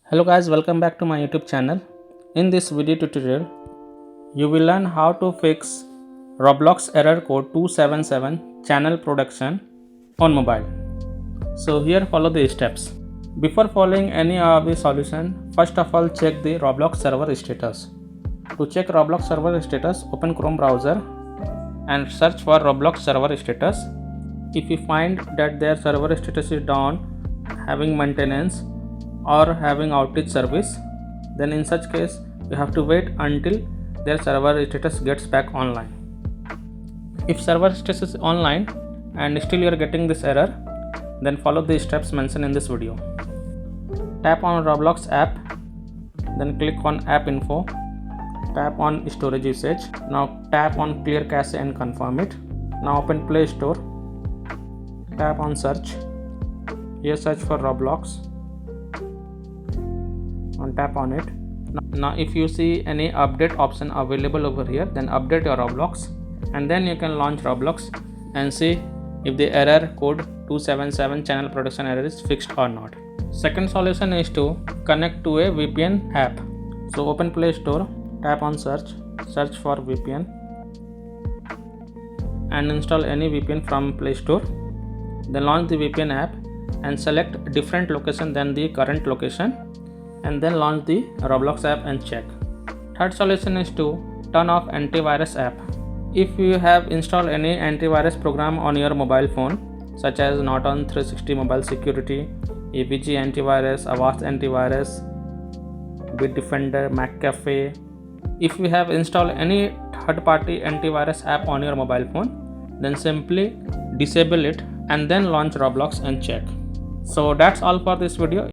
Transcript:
Hello guys, welcome back to my YouTube channel. In this video tutorial, you will learn how to fix Roblox error code 277 channel production on mobile. So here follow the steps. Before following any of the solution, first of all check the Roblox server status. To check Roblox server status, open Chrome browser and search for Roblox server status. If you find that their server status is down, having maintenance or having outage service, then in such case you have to wait until their server status gets back online. If server status is online and still you are getting this error, then follow the steps mentioned in this video. Tap on Roblox app, then click on app info, tap on storage usage. Now tap on clear cache and confirm it. Now open Play Store, tap on search. Here search for Roblox and tap on it. Now if you see any update option available over here, then update your Roblox and then you can launch Roblox and see if the error code 277 channel production error is fixed or not. Second solution is to connect to a VPN app. So open Play Store, tap on search for VPN and install any VPN from Play Store. Then launch the VPN app and select different location than the current location and then launch the Roblox app and check. Third solution is to turn off antivirus app. If you have installed any antivirus program on your mobile phone, such as Norton 360 Mobile Security, AVG antivirus, Avast antivirus, Bitdefender, McAfee. If you have installed any third-party antivirus app on your mobile phone, then simply disable it and then launch Roblox and check. So that's all for this video.